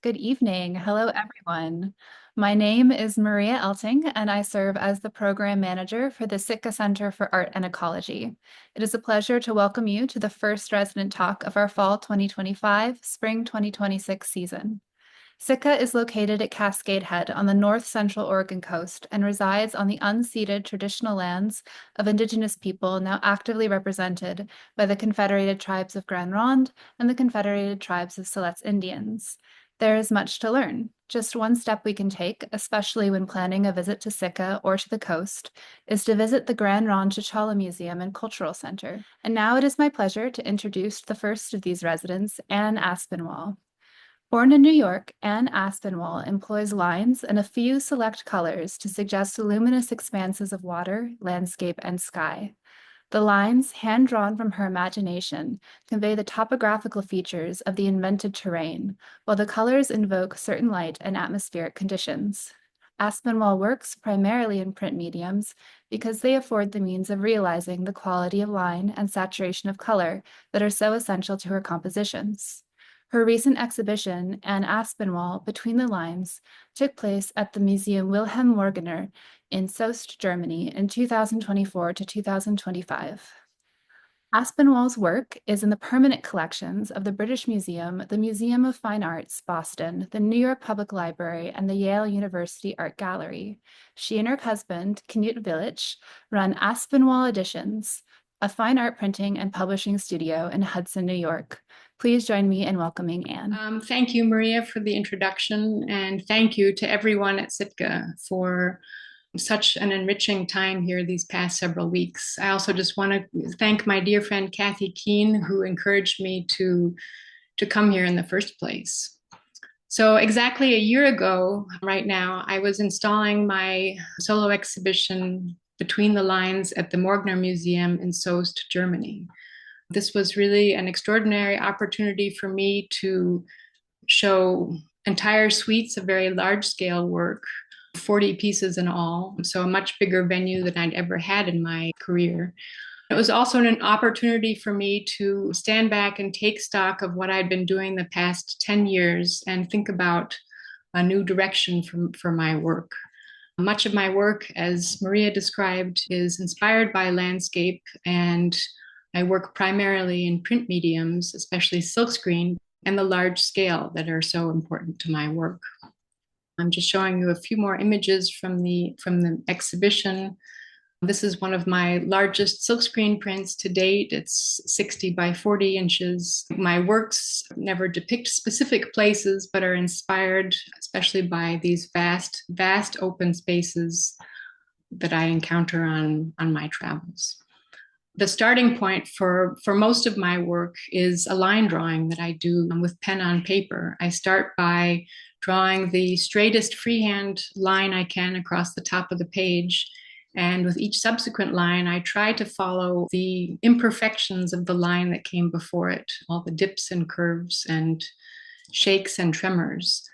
Good evening. Hello, everyone. My name is Maria Elting, and I serve as the Program Manager for the Sitka Center for Art and Ecology. It is a pleasure to welcome you to the first resident talk of our Fall 2025, Spring 2026 season. Sitka is located at Cascade Head on the north central Oregon coast and resides on the unceded traditional lands of Indigenous people now actively represented by the Confederated Tribes of Grand Ronde and the Confederated Tribes of Siletz Indians. There is much to learn. Just one step we can take, especially when planning a visit to Sitka or to the coast, is to visit the Grand Ronde Chichala Museum and Cultural Center. And now it is my pleasure to introduce the first of these residents, Anne Aspinwall. Born in New York, Anne Aspinwall employs lines and a few select colors to suggest luminous expanses of water, landscape, and sky. The lines, hand-drawn from her imagination, convey the topographical features of the invented terrain, while the colors invoke certain light and atmospheric conditions. Aspinwall works primarily in print mediums because they afford the means of realizing the quality of line and saturation of color that are so essential to her compositions. Her recent exhibition, Anne Aspinwall, Between the Lines, took place at the Museum Wilhelm Morgener in Soest, Germany in 2024 to 2025. Aspinwall's work is in the permanent collections of the British Museum, the Museum of Fine Arts, Boston, the New York Public Library, and the Yale University Art Gallery. She and her husband, Knut Village, run Aspinwall Editions, a fine art printing and publishing studio in Hudson, New York. Please join me in welcoming Anne. Thank you, Maria, for the introduction, and thank you to everyone at Sitka for such an enriching time here these past several weeks. I also just want to thank my dear friend Kathy Keene, who encouraged me to come here in the first place. So exactly a year ago, right now, I was installing my solo exhibition Between the Lines at the Morgner Museum in Soest, Germany. This was really an extraordinary opportunity for me to show entire suites of very large scale work, 40 pieces in all, so a much bigger venue than I'd ever had in my career. It was also an opportunity for me to stand back and take stock of what I'd been doing the past 10 years and think about a new direction for my work. Much of my work, as Maria described, is inspired by landscape, and I work primarily in print mediums, especially silkscreen, and the large scale that are so important to my work. I'm just showing you a few more images from the exhibition. This is one of my largest silkscreen prints to date. It's 60 by 40 inches. My works never depict specific places, but are inspired especially by these vast, vast open spaces that I encounter on my travels. The starting point for most of my work is a line drawing that I do with pen on paper. I start by drawing the straightest freehand line I can across the top of the page. And with each subsequent line, I try to follow the imperfections of the line that came before it, all the dips and curves and shakes and tremors.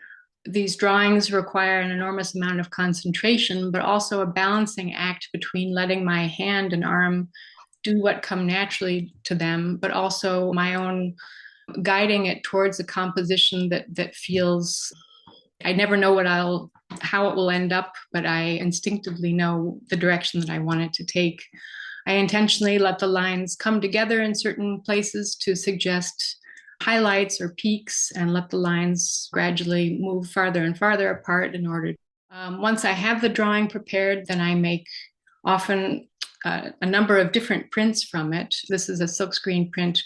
These drawings require an enormous amount of concentration, but also a balancing act between letting my hand and arm do what come naturally to them, but also my own guiding it towards a composition that feels, I never know how it will end up, but I instinctively know the direction that I want it to take. I intentionally let the lines come together in certain places to suggest highlights or peaks, and let the lines gradually move farther and farther apart in order. Once I have the drawing prepared, then I make often a number of different prints from it. This is a silkscreen print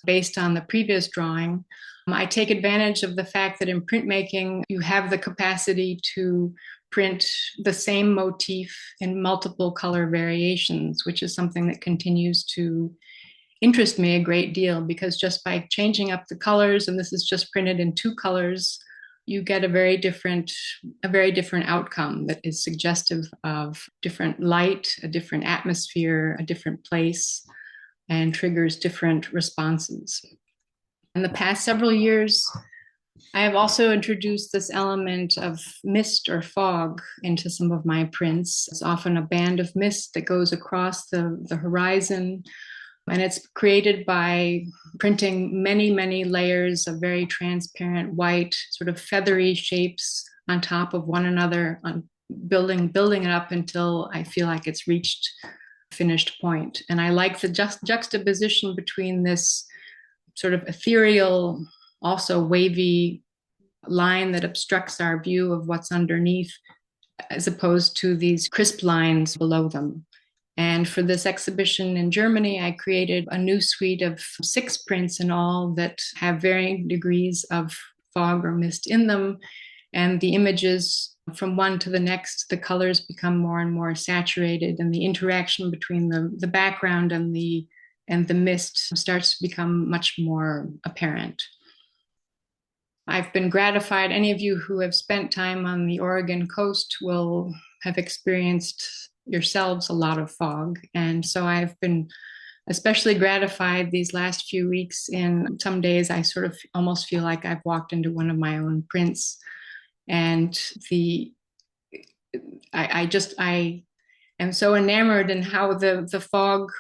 based on the previous drawing. I take advantage of the fact that in printmaking, you have the capacity to print the same motif in multiple color variations, which is something that continues to interest me a great deal, because just by changing up the colors, and this is just printed in two colors, you get a very different outcome that is suggestive of different light, a different atmosphere, a different place, and triggers different responses. In the past several years, I have also introduced this element of mist or fog into some of my prints. It's often a band of mist that goes across the horizon, And it's created by printing many, many layers of very transparent white, sort of feathery shapes on top of one another, on building it up until I feel like it's reached finished point. And I like the juxtaposition between this sort of ethereal, also wavy line that obstructs our view of what's underneath, as opposed to these crisp lines below them. And for this exhibition in Germany, I created a new suite of 6 prints in all that have varying degrees of fog or mist in them. And the images from one to the next, the colors become more and more saturated, and the interaction between the background and the mist starts to become much more apparent. I've been gratified. Any of you who have spent time on the Oregon coast will have experienced yourselves a lot of fog. And so I've been especially gratified these last few weeks. In some days, I sort of almost feel like I've walked into one of my own prints. And I am so enamored in how the fog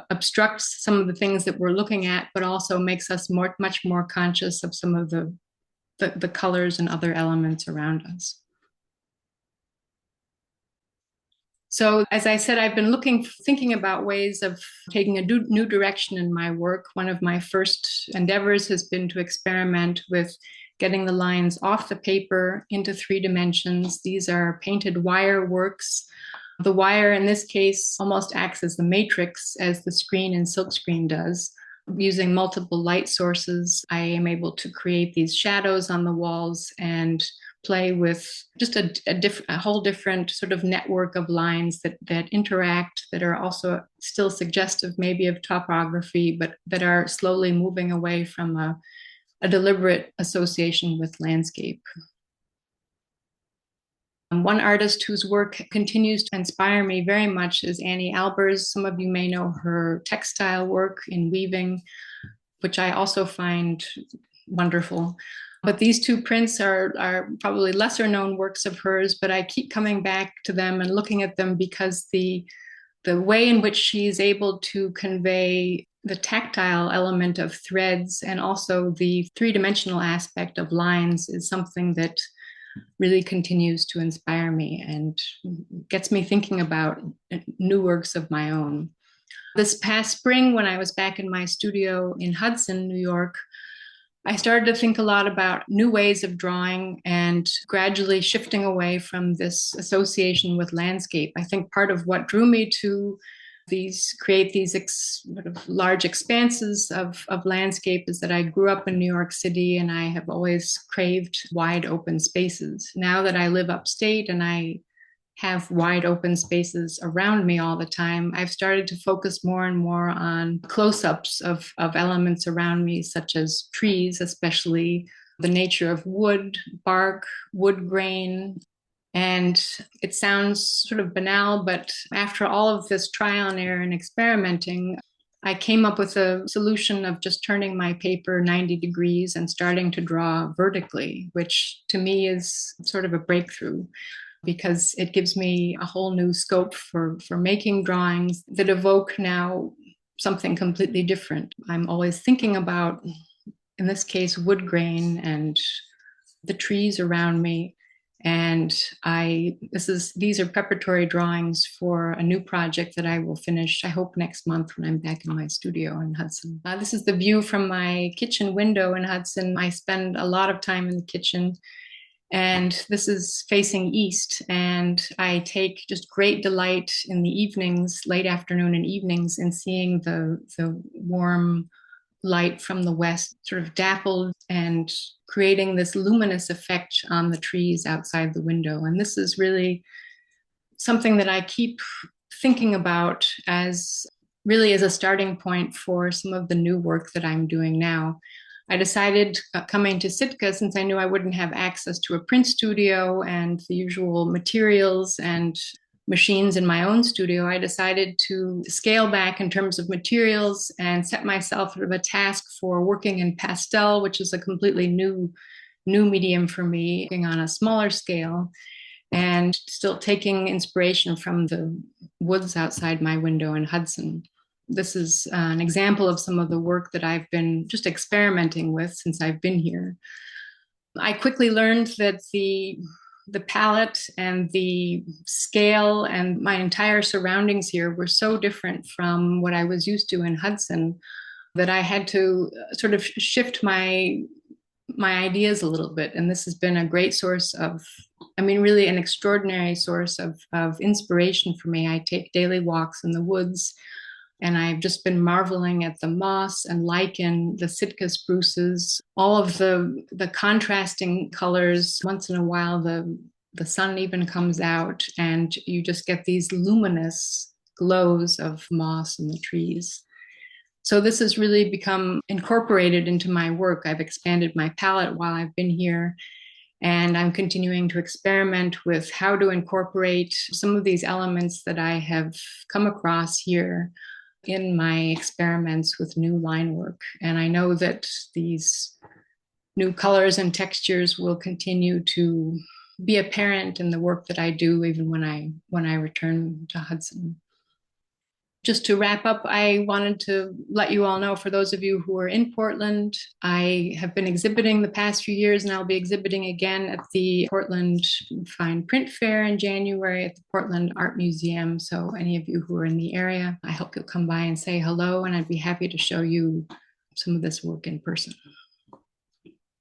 obstructs some of the things that we're looking at, but also makes us much more conscious of some of the colors and other elements around us. So, as I said, I've been thinking about ways of taking a new direction in my work. One of my first endeavors has been to experiment with getting the lines off the paper into 3 dimensions. These are painted wire works. The wire, in this case, almost acts as the matrix, as the screen in silkscreen does. Using multiple light sources, I am able to create these shadows on the walls and play with just a whole different sort of network of lines that interact, that are also still suggestive maybe of topography, but that are slowly moving away from a deliberate association with landscape. One artist whose work continues to inspire me very much is Annie Albers. Some of you may know her textile work in weaving, which I also find wonderful. But these 2 prints are probably lesser known works of hers, but I keep coming back to them and looking at them because the way in which she's able to convey the tactile element of threads and also the 3-dimensional aspect of lines is something that really continues to inspire me and gets me thinking about new works of my own. This past spring, when I was back in my studio in Hudson, New York, I started to think a lot about new ways of drawing and gradually shifting away from this association with landscape. I think part of what drew me to create these sort of large expanses of landscape is that I grew up in New York City and I have always craved wide open spaces. Now that I live upstate and I have wide open spaces around me all the time, I've started to focus more and more on close-ups of elements around me, such as trees, especially the nature of wood, bark, wood grain. And it sounds sort of banal, but after all of this trial and error and experimenting, I came up with a solution of just turning my paper 90 degrees and starting to draw vertically, which to me is sort of a breakthrough, because it gives me a whole new scope for making drawings that evoke now something completely different. I'm always thinking about, in this case, wood grain and the trees around me. And these are preparatory drawings for a new project that I will finish, I hope, next month when I'm back in my studio in Hudson. This is the view from my kitchen window in Hudson. I spend a lot of time in the kitchen. And this is facing east, and I take just great delight in the evenings, late afternoon and evenings, in seeing the warm light from the west sort of dappled and creating this luminous effect on the trees outside the window. And this is really something that I keep thinking about as a starting point for some of the new work that I'm doing now. I decided, coming to Sitka, since I knew I wouldn't have access to a print studio and the usual materials and machines in my own studio, I decided to scale back in terms of materials and set myself sort of a task for working in pastel, which is a completely new medium for me, working on a smaller scale and still taking inspiration from the woods outside my window in Hudson. this is an example of some of the work that I've been just experimenting with since I've been here. I quickly learned that the palette and the scale and my entire surroundings here were so different from what I was used to in Hudson that I had to sort of shift my ideas a little bit. And this has been a great source of, I mean, really an extraordinary source of inspiration for me. I take daily walks in the woods, and I've just been marveling at the moss and lichen, the Sitka spruces, all of the contrasting colors. Once in a while, the sun even comes out, and you just get these luminous glows of moss in the trees. So this has really become incorporated into my work. I've expanded my palette while I've been here, and I'm continuing to experiment with how to incorporate some of these elements that I have come across here in my experiments with new line work. And I know that these new colors and textures will continue to be apparent in the work that I do even when I return to Hudson. Just to wrap up, I wanted to let you all know, for those of you who are in Portland, I have been exhibiting the past few years, and I'll be exhibiting again at the Portland Fine Print Fair in January at the Portland Art Museum. So any of you who are in the area, I hope you'll come by and say hello, and I'd be happy to show you some of this work in person.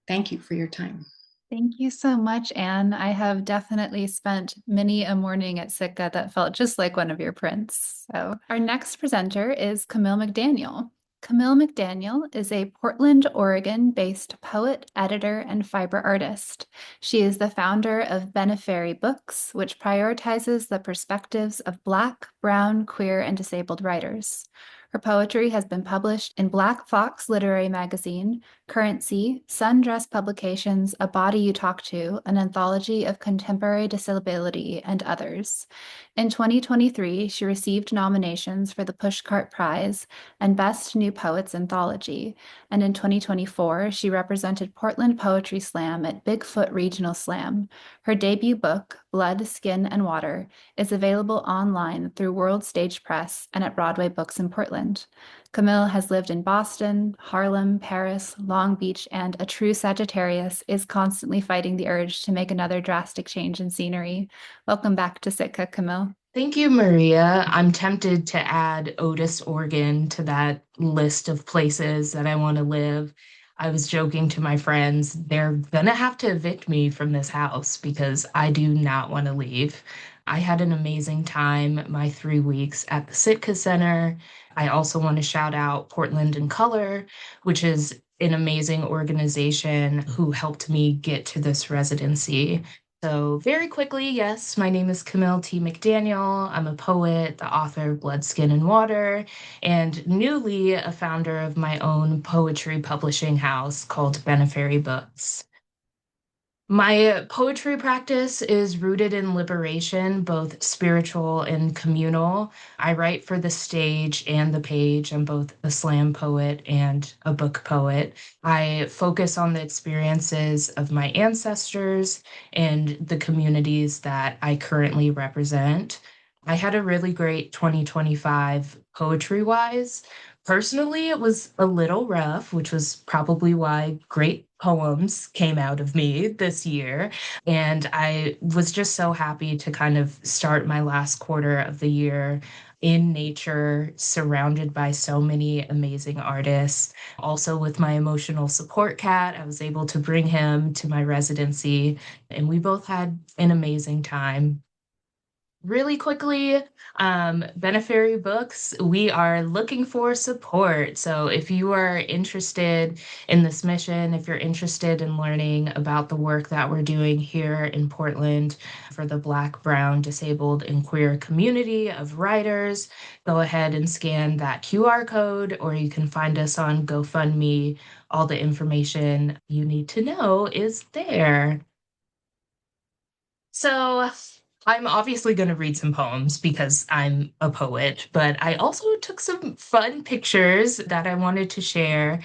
Thank you for your time. Thank you so much, Anne. I have definitely spent many a morning at Sitka that felt just like one of your prints. So, our next presenter is Camille McDaniel. Camille McDaniel is a Portland, Oregon-based poet, editor, and fiber artist. She is the founder of Benally Books, which prioritizes the perspectives of Black, Brown, queer, and disabled writers. Her poetry has been published in Black Fox Literary Magazine, Currency, Sundress Publications, A Body You Talk To, an anthology of contemporary disability, and others. In 2023, she received nominations for the Pushcart Prize and Best New Poets Anthology, and in 2024, she represented Portland Poetry Slam at Bigfoot Regional Slam. Her debut book, Blood, Skin, and Water, is available online through World Stage Press and at Broadway Books in Portland. Camille has lived in Boston, Harlem, Paris, Long Beach, and a true Sagittarius is constantly fighting the urge to make another drastic change in scenery. Welcome back to Sitka, Camille. Thank you, Maria. I'm tempted to add Otis, Oregon to that list of places that I want to live. I was joking to my friends, they're gonna have to evict me from this house because I do not want to leave. I had an amazing time my 3 weeks at the Sitka Center. I also want to shout out Portland in Color, which is an amazing organization who helped me get to this residency. So, very quickly, yes, my name is Camille T. McDaniel. I'm a poet, the author of Blood, Skin, and Water, and newly a founder of my own poetry publishing house called Benally Books. My poetry practice is rooted in liberation, both spiritual and communal. I write for the stage and the page. I'm both a slam poet and a book poet. I focus on the experiences of my ancestors and the communities that I currently represent. I had a really great 2025 poetry-wise. Personally, it was a little rough, which was probably why great poems came out of me this year. And I was just so happy to kind of start my last quarter of the year in nature, surrounded by so many amazing artists. Also, with my emotional support cat, I was able to bring him to my residency, and we both had an amazing time. Really quickly, Benally Books, we are looking for support. So if you are interested in this mission, if you're interested in learning about the work that we're doing here in Portland for the Black, Brown, disabled, and queer community of writers, go ahead and scan that QR code, or you can find us on GoFundMe. All the information you need to know is there. So I'm obviously going to read some poems because I'm a poet, but I also took some fun pictures that I wanted to share.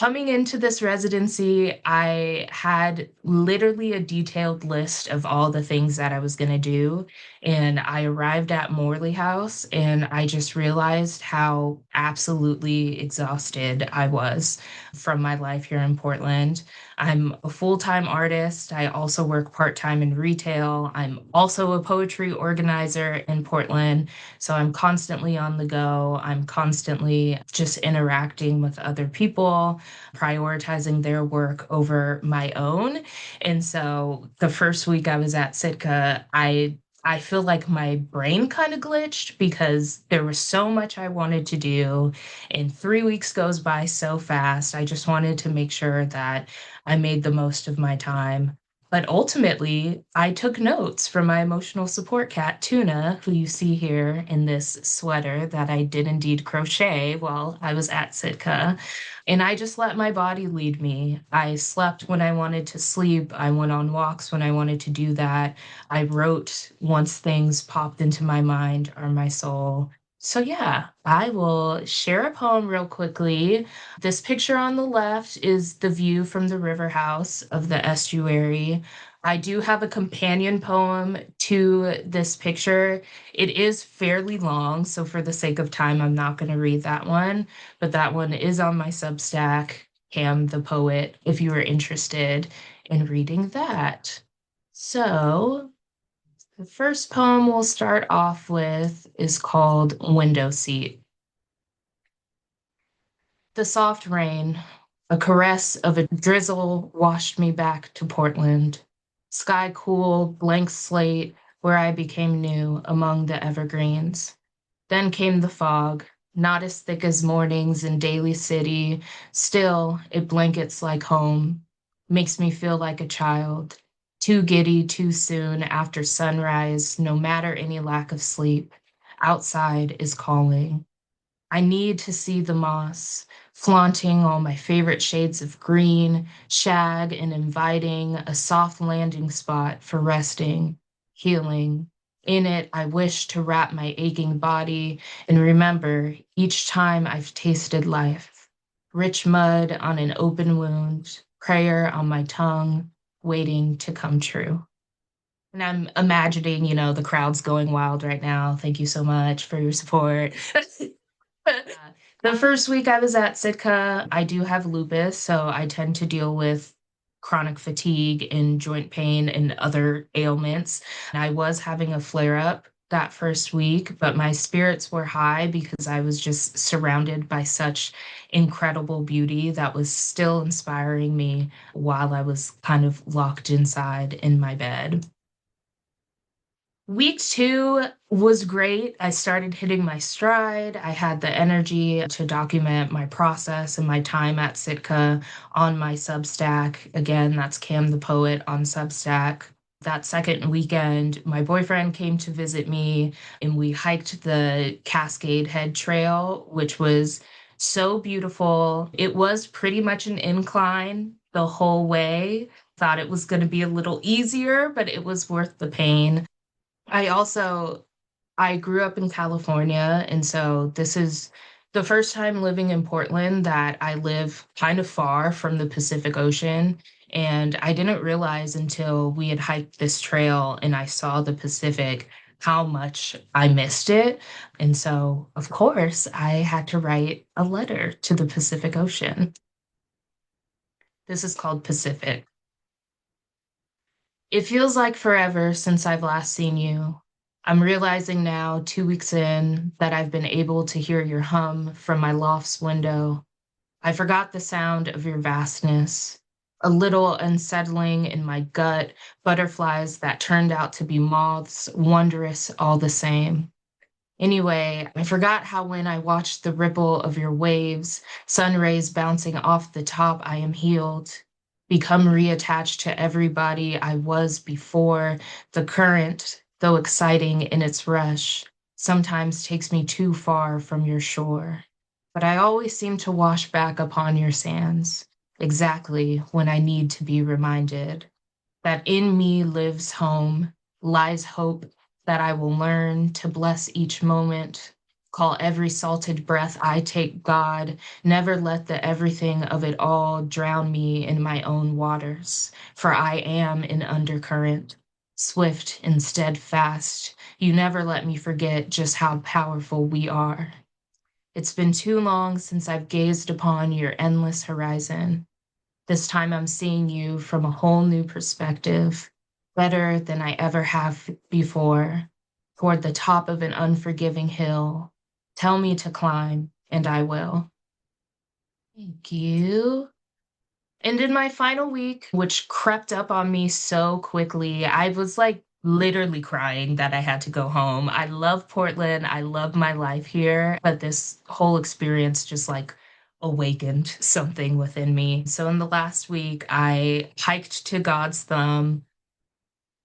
Coming into this residency, I had literally a detailed list of all the things that I was going to do. And I arrived at Morley House and I just realized how absolutely exhausted I was from my life here in Portland. I'm a full-time artist. I also work part-time in retail. I'm also a poetry organizer in Portland. So I'm constantly on the go. I'm constantly just interacting with other people, prioritizing their work over my own. And so the first week I was at Sitka, I feel like my brain kind of glitched because there was so much I wanted to do, and 3 weeks goes by so fast. I just wanted to make sure that I made the most of my time. But ultimately, I took notes from my emotional support cat, Tuna, who you see here in this sweater that I did indeed crochet while I was at Sitka. And I just let my body lead me. I slept when I wanted to sleep. I went on walks when I wanted to do that. I wrote once things popped into my mind or my soul. So, yeah, I will share a poem real quickly. This picture on the left is the view from the river house of the estuary. I do have a companion poem to this picture. It is fairly long, so for the sake of time, I'm not going to read that one, but that one is on my Substack, Cam the Poet, if you are interested in reading that. So, the first poem we'll start off with is called Window Seat. The soft rain, a caress of a drizzle, washed me back to Portland. Sky cool, blank slate, where I became new among the evergreens. Then came the fog, not as thick as mornings in Daly City. Still, it blankets like home, makes me feel like a child. Too giddy too soon after sunrise, no matter any lack of sleep. Outside is calling. I need to see the moss, flaunting all my favorite shades of green, shag and inviting, a soft landing spot for resting, healing. In it, I wish to wrap my aching body and remember each time I've tasted life. Rich mud on an open wound, prayer on my tongue, waiting to come true. And I'm imagining, the crowd's going wild right now. Thank you so much for your support. The first week I was at Sitka, I do have lupus, so I tend to deal with chronic fatigue and joint pain and other ailments. And I was having a flare up that first week, but my spirits were high because I was just surrounded by such incredible beauty that was still inspiring me while I was kind of locked inside in my bed. Week two was great. I started hitting my stride. I had the energy to document my process and my time at Sitka on my Substack. Again, that's Cam the Poet on Substack. That second weekend, my boyfriend came to visit me and we hiked the Cascade Head Trail, which was so beautiful. It was pretty much an incline the whole way. Thought it was going to be a little easier, but it was worth the pain. I grew up in California, and so this is the first time living in Portland that I live kind of far from the Pacific Ocean. And I didn't realize until we had hiked this trail and I saw the Pacific how much I missed it. And so, of course, I had to write a letter to the Pacific Ocean. This is called Pacific. It feels like forever since I've last seen you. I'm realizing now, 2 weeks in, that I've been able to hear your hum from my loft's window. I forgot the sound of your vastness. A little unsettling in my gut, butterflies that turned out to be moths, wondrous all the same. Anyway, I forgot how when I watched the ripple of your waves, sun rays bouncing off the top, I am healed, become reattached to everybody I was before. The current, though exciting in its rush, sometimes takes me too far from your shore. But I always seem to wash back upon your sands, exactly when I need to be reminded that in me lives home, lies hope that I will learn to bless each moment, Call every salted breath I take God. Never let the everything of it all drown me in my own waters. For I am an undercurrent, swift and steadfast. You never let me forget just how powerful we are. It's been too long since I've gazed upon your endless horizon. This time I'm seeing you from a whole new perspective, better than I ever have before, toward the top of an unforgiving hill. Tell me to climb, and I will. Thank you. And in my final week, which crept up on me so quickly, I was like literally crying that I had to go home. I love Portland. I love my life here, but this whole experience just like awakened something within me. So in the last week, I hiked to God's Thumb.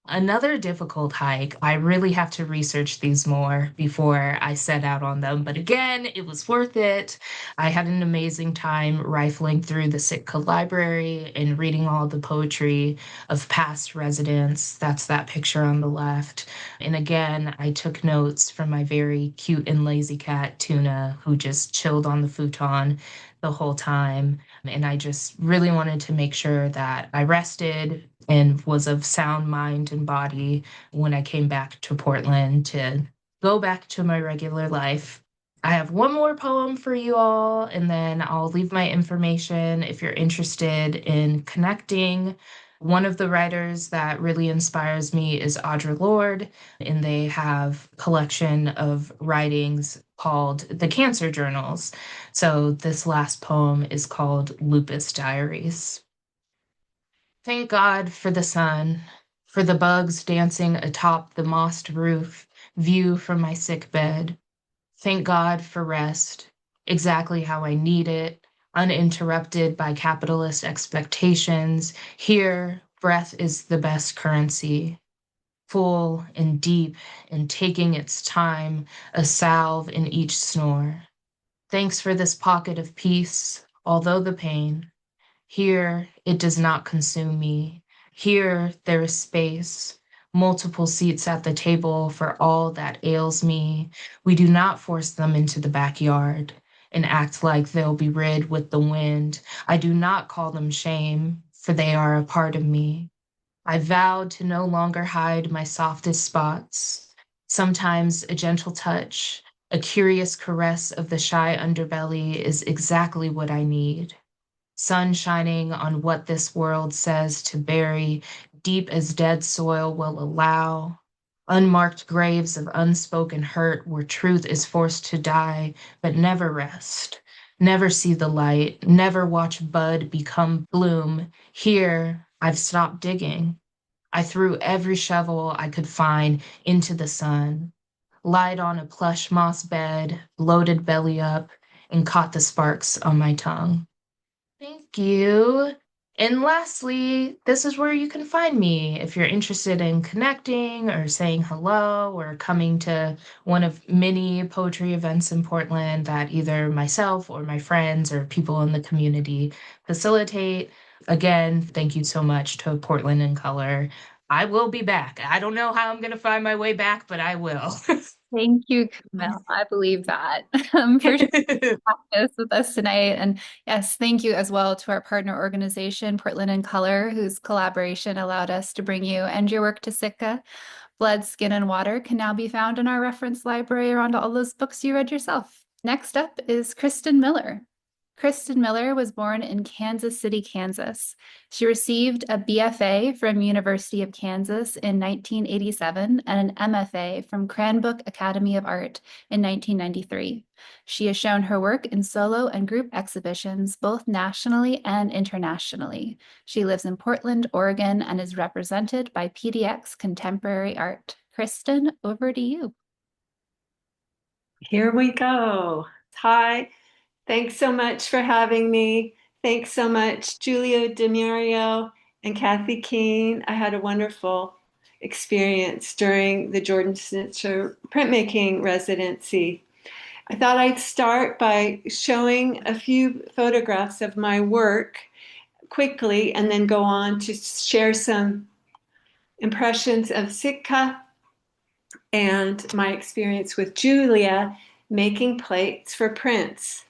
Another difficult hike. I really have to research these more before I set out on them. But again, it was worth it. I had an amazing time rifling through the Sitka library and reading all the poetry of past residents. That's that picture on the left. And again, I took notes from my very cute and lazy cat, Tuna, who just chilled on the futon the whole time. And I just really wanted to make sure that I rested and was of sound mind and body when I came back to Portland to go back to my regular life. I have one more poem for you all, and then I'll leave my information if you're interested in connecting. One of the writers that really inspires me is Audre Lorde, and they have a collection of writings called the Cancer Journals. So this last poem is called Lupus Diaries. Thank God for the sun, for the bugs dancing atop the mossed roof, view from my sick bed. Thank God for rest, exactly how I need it, uninterrupted by capitalist expectations. Here, breath is the best currency, full and deep and taking its time, a salve in each snore. Thanks for this pocket of peace, although the pain. Here, it does not consume me. Here, there is space, multiple seats at the table for all that ails me. We do not force them into the backyard and act like they'll be rid with the wind. I do not call them shame, for they are a part of me. I vowed to no longer hide my softest spots. Sometimes a gentle touch, a curious caress of the shy underbelly is exactly what I need. Sun shining on what this world says to bury deep as dead soil will allow. Unmarked graves of unspoken hurt where truth is forced to die, but never rest. Never see the light, never watch bud become bloom. Here, I've stopped digging. I threw every shovel I could find into the sun, lied on a plush moss bed, bloated belly up, and caught the sparks on my tongue. Thank you. And lastly, this is where you can find me if you're interested in connecting or saying hello or coming to one of many poetry events in Portland that either myself or my friends or people in the community facilitate. Again, thank you so much to Portland in Color. I will be back. I don't know how I'm going to find my way back, but I will. Thank you, Camille. I believe that for practice with us tonight. And yes, thank you as well to our partner organization, Portland in Color, whose collaboration allowed us to bring you and your work to Sitka. Blood, Skin, and Water can now be found in our reference library around all those books you read yourself. Next up is Kristen Miller. Kristen Miller was born in Kansas City, Kansas. She received a BFA from University of Kansas in 1987 and an MFA from Cranbrook Academy of Art in 1993. She has shown her work in solo and group exhibitions both nationally and internationally. She lives in Portland, Oregon, and is represented by PDX Contemporary Art. Kristen, over to you. Here we go. Hi, thanks so much for having me. Thanks so much, Julia DeMario and Kathy Keene. I had a wonderful experience during the Jordan Schnitzer printmaking residency. I thought I'd start by showing a few photographs of my work quickly and then go on to share some impressions of Sitka and my experience with Julia making plates for prints.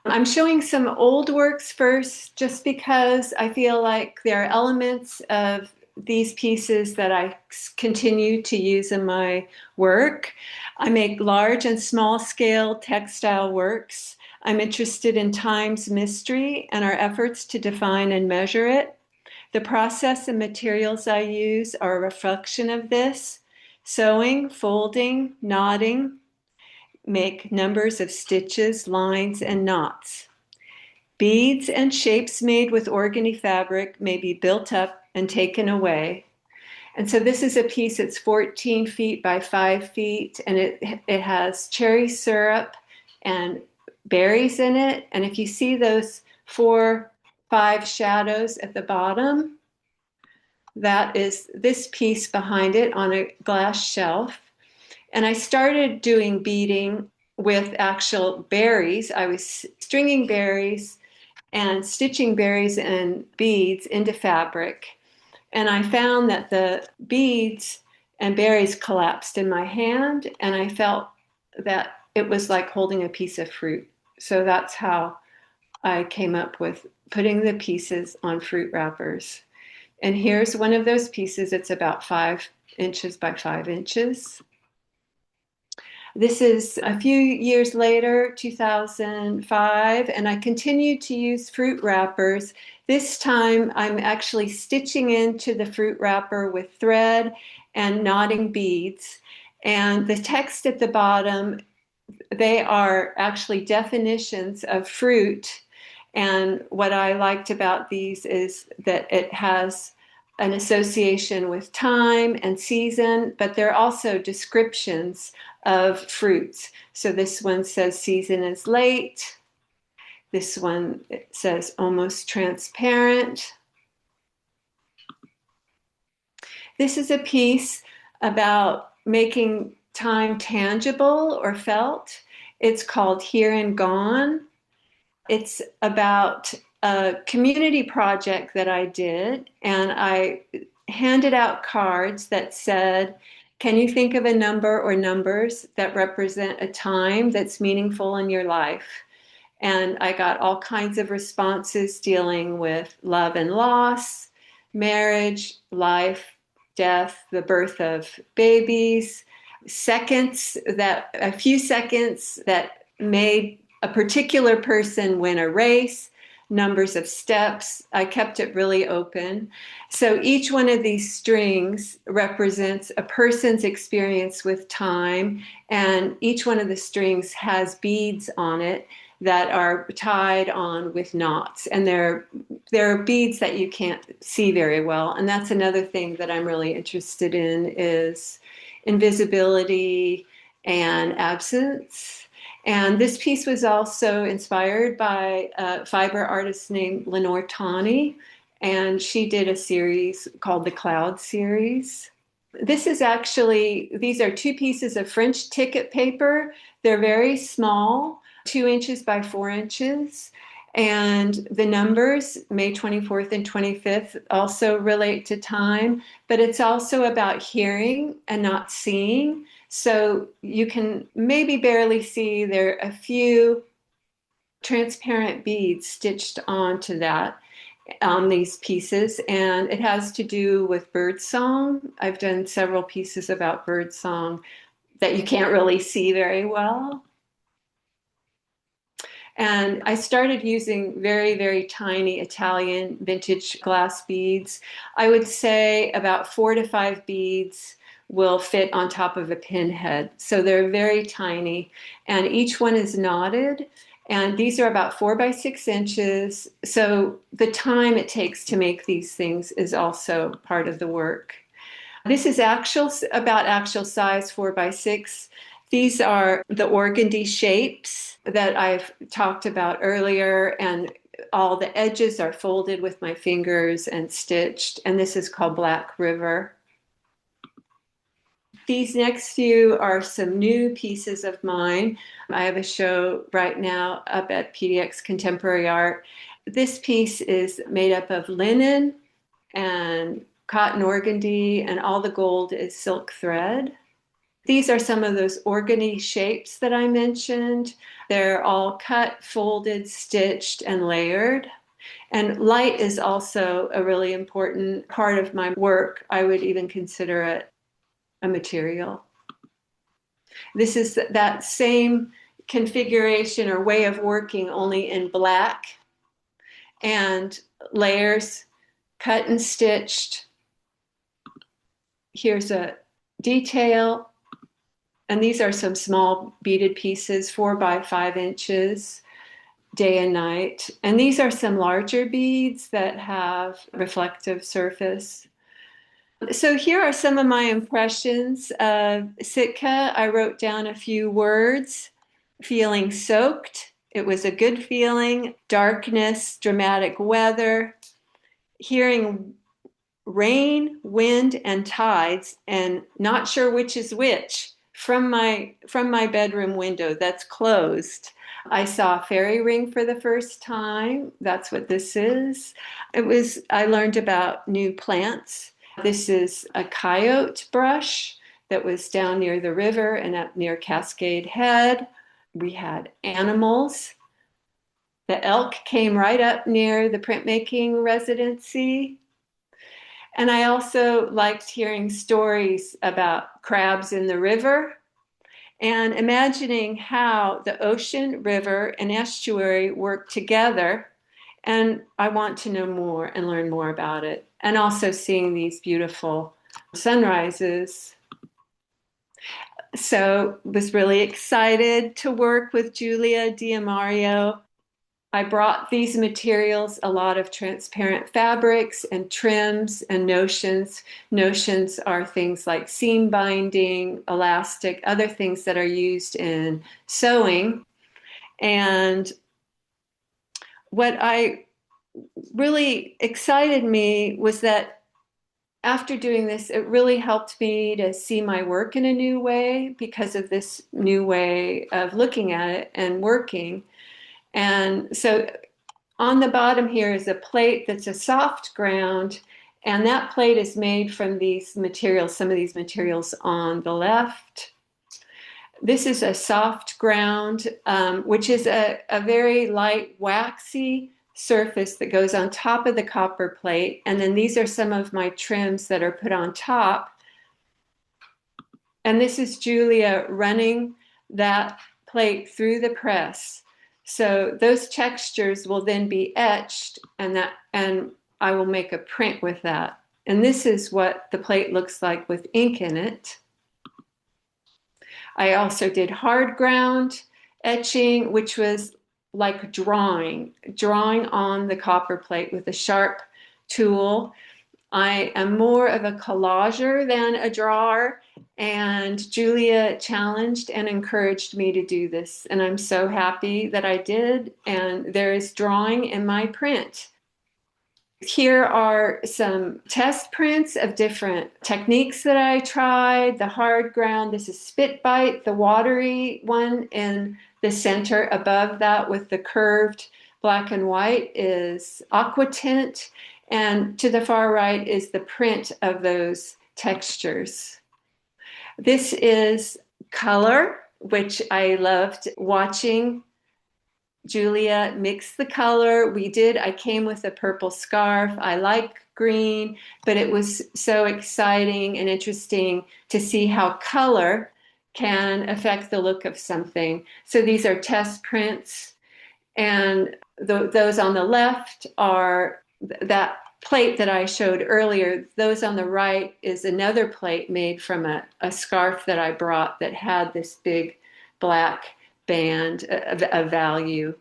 I'm showing some old works first, just because I feel like there are elements of these pieces that I continue to use in my work. I make large and small scale textile works. I'm interested in time's mystery and our efforts to define and measure it. The process and materials I use are a reflection of this. Sewing, folding, knotting, make numbers of stitches, lines, and knots. Beads and shapes made with organy fabric may be built up and taken away. And so this is a piece that's 14 feet by 5 feet, and it has cherry syrup and berries in it. And if you see those 4-5 shadows at the bottom, that is this piece behind it on a glass shelf. And I started doing beading with actual berries. I was stringing berries and stitching berries and beads into fabric. And I found that the beads and berries collapsed in my hand, and I felt that it was like holding a piece of fruit. So that's how I came up with putting the pieces on fruit wrappers. And here's one of those pieces. It's about 5 inches by 5 inches. This is a few years later, 2005, and I continued to use fruit wrappers. This time I'm actually stitching into the fruit wrapper with thread and knotting beads. And the text at the bottom, they are actually definitions of fruit. And what I liked about these is that it has an association with time and season, but they're also descriptions of fruits. So this one says season is late. This one says almost transparent. This is a piece about making time tangible or felt. It's called Here and Gone. It's about a community project that I did, and I handed out cards that said, can you think of a number or numbers that represent a time that's meaningful in your life? And I got all kinds of responses dealing with love and loss, marriage, life, death, the birth of babies, a few seconds that made a particular person win a race, numbers of steps. I kept it really open. So each one of these strings represents a person's experience with time, and each one of the strings has beads on it that are tied on with knots. And there are beads that you can't see very well. And that's another thing that I'm really interested in is invisibility and absence. And this piece was also inspired by a fiber artist named Lenore Tawney, and she did a series called the Cloud series. These are 2 pieces of French ticket paper. They're very small, 2 inches by 4 inches. And the numbers, May 24th and 25th, also relate to time, but it's also about hearing and not seeing. So you can maybe barely see, there are a few transparent beads stitched onto that on these pieces, and it has to do with birdsong. I've done several pieces about birdsong that you can't really see very well. And I started using very, very tiny Italian vintage glass beads. I would say about 4 to 5 beads will fit on top of a pinhead. So they're very tiny, and each one is knotted. And these are about 4 by 6 inches. So the time it takes to make these things is also part of the work. This is about actual size, 4 by 6. These are the organdy shapes that I've talked about earlier, and all the edges are folded with my fingers and stitched. And this is called Black River. These next few are some new pieces of mine. I have a show right now up at PDX Contemporary Art. This piece is made up of linen and cotton organdy, and all the gold is silk thread. These are some of those organy shapes that I mentioned. They're all cut, folded, stitched, and layered. And light is also a really important part of my work. I would even consider it a material. This is that same configuration or way of working, only in black, and layers cut and stitched. Here's a detail. And these are some small beaded pieces, 4 by 5 inches, day and night. And these are some larger beads that have reflective surface. So here are some of my impressions of Sitka. I wrote down a few words. Feeling soaked. It was a good feeling. Darkness, dramatic weather. Hearing rain, wind, and tides, and not sure which is which. From my bedroom window that's closed, I saw a fairy ring for the first time. That's what this is. I learned about new plants. This is a coyote brush that was down near the river and up near Cascade Head. We had animals. The elk came right up near the printmaking residency. And I also liked hearing stories about crabs in the river and imagining how the ocean, river, and estuary work together. And I want to know more and learn more about it. And also seeing these beautiful sunrises. So was really excited to work with Julia Diamario. I brought these materials, a lot of transparent fabrics and trims and notions. Notions are things like seam binding, elastic, other things that are used in sewing. And what I really excited me was that after doing this, it really helped me to see my work in a new way because of this new way of looking at it and working. And so on the bottom here is a plate that's a soft ground, and that plate is made from these materials, some of these materials on the left. This is a soft ground, which is a very light, waxy surface that goes on top of the copper plate. And then these are some of my trims that are put on top. And this is Julia running that plate through the press. So those textures will then be etched, and I will make a print with that. And this is what the plate looks like with ink in it. I also did hard ground etching, which was like drawing on the copper plate with a sharp tool. I am more of a collager than a drawer, and Julia challenged and encouraged me to do this, and I'm so happy that I did, and there is drawing in my print. Here are some test prints of different techniques that I tried. The hard ground, this is spit bite, the watery one in the center above that with the curved black and white is aqua tint. And to the far right is the print of those textures. This is color, which I loved watching Julia mix the color. I came with a purple scarf. I like green, but it was so exciting and interesting to see how color can affect the look of something. So these are test prints, and those on the left are that plate that I showed earlier. Those on the right is another plate made from a scarf that I brought that had this big black band of value.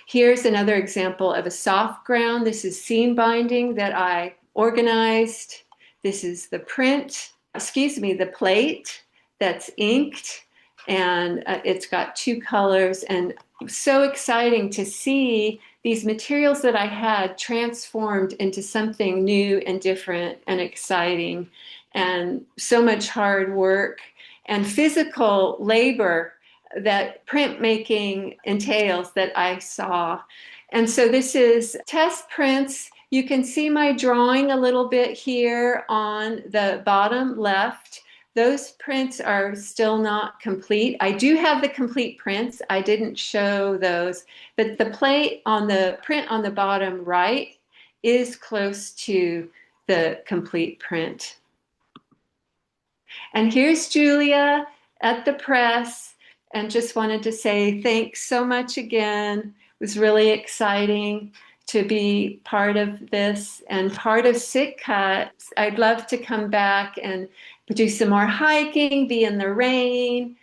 Here's another example of a soft ground. This is seam binding that I organized. This is the the plate that's inked, and it's got 2 colors, and so exciting to see these materials that I had transformed into something new and different and exciting, and so much hard work and physical labor that printmaking entails that I saw. And so this is test prints. You can see my drawing a little bit here on the bottom left. Those prints are still not complete. I do have the complete prints. I didn't show those, but the plate on the print on the bottom right is close to the complete print. And here's Julia at the press, and just wanted to say thanks so much again. It was really exciting to be part of this and part of Sitka. I'd love to come back and do some more hiking, be in the rain.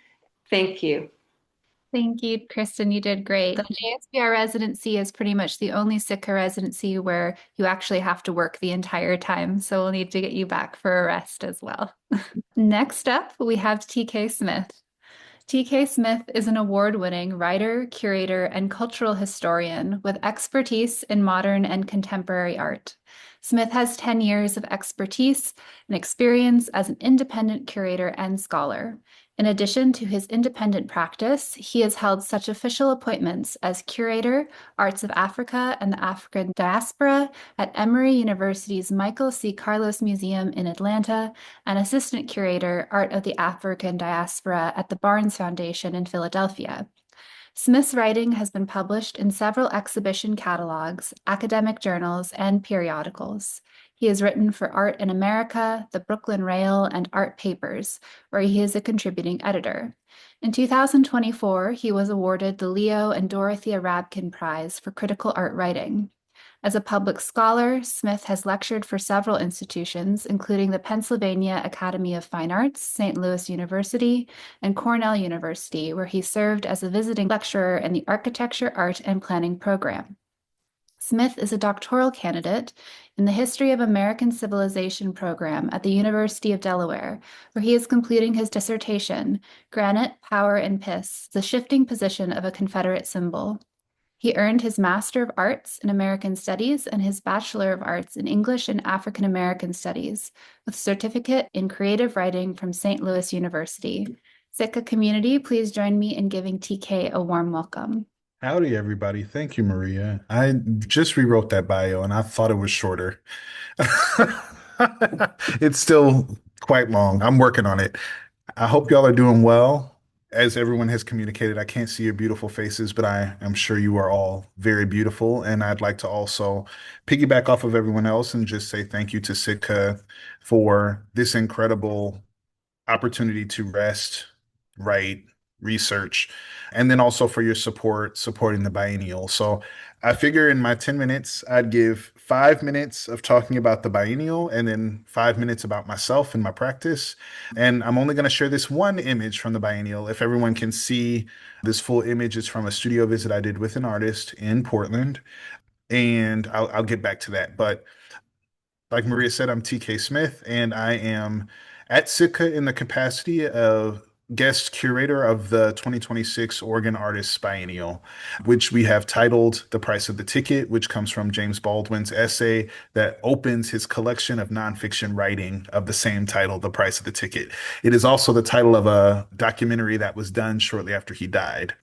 Thank you. Thank you, Kristen. You did great. The ASBR residency is pretty much the only Sitka residency where you actually have to work the entire time. So we'll need to get you back for a rest as well. Next up, we have TK Smith. TK Smith is an award-winning writer, curator, and cultural historian with expertise in modern and contemporary art. Smith has 10 years of expertise and experience as an independent curator and scholar. In addition to his independent practice, he has held such official appointments as curator, Arts of Africa and the African Diaspora at Emory University's Michael C. Carlos Museum in Atlanta, and assistant curator, Art of the African Diaspora at the Barnes Foundation in Philadelphia. Smith's writing has been published in several exhibition catalogs, academic journals, and periodicals. He has written for Art in America, the Brooklyn Rail, and Art Papers, where he is a contributing editor. In 2024, he was awarded the Leo and Dorothea Rabkin Prize for Critical Art Writing. As a public scholar, Smith has lectured for several institutions, including the Pennsylvania Academy of Fine Arts, St. Louis University, and Cornell University, where he served as a visiting lecturer in the Architecture, Art, and Planning program. Smith is a doctoral candidate in the History of American Civilization program at the University of Delaware, where he is completing his dissertation, Granite, Power, and Piss, the Shifting Position of a Confederate Symbol. He earned his Master of Arts in American Studies and his Bachelor of Arts in English and African American Studies, with certificate in creative writing from St. Louis University. Sitka community, please join me in giving TK a warm welcome. Howdy, everybody. Thank you, Maria. I just rewrote that bio and I thought it was shorter. It's still quite long. I'm working on it. I hope y'all are doing well. As everyone has communicated, I can't see your beautiful faces, but I am sure you are all very beautiful. And I'd like to also piggyback off of everyone else and just say thank you to Sitka for this incredible opportunity to rest, write, research, and then also for your support supporting the biennial. So I figure in my 10 minutes, I'd give 5 minutes of talking about the biennial and then 5 minutes about myself and my practice. And I'm only going to share this one image from the biennial. If everyone can see this full image, it's from a studio visit I did with an artist in Portland. And I'll get back to that. But like Maria said, I'm TK Smith, and I am at Sitka in the capacity of guest curator of the 2026 Oregon Artists Biennial, which we have titled The Price of the Ticket, which comes from James Baldwin's essay that opens his collection of nonfiction writing of the same title, The Price of the Ticket. It is also the title of a documentary that was done shortly after he died.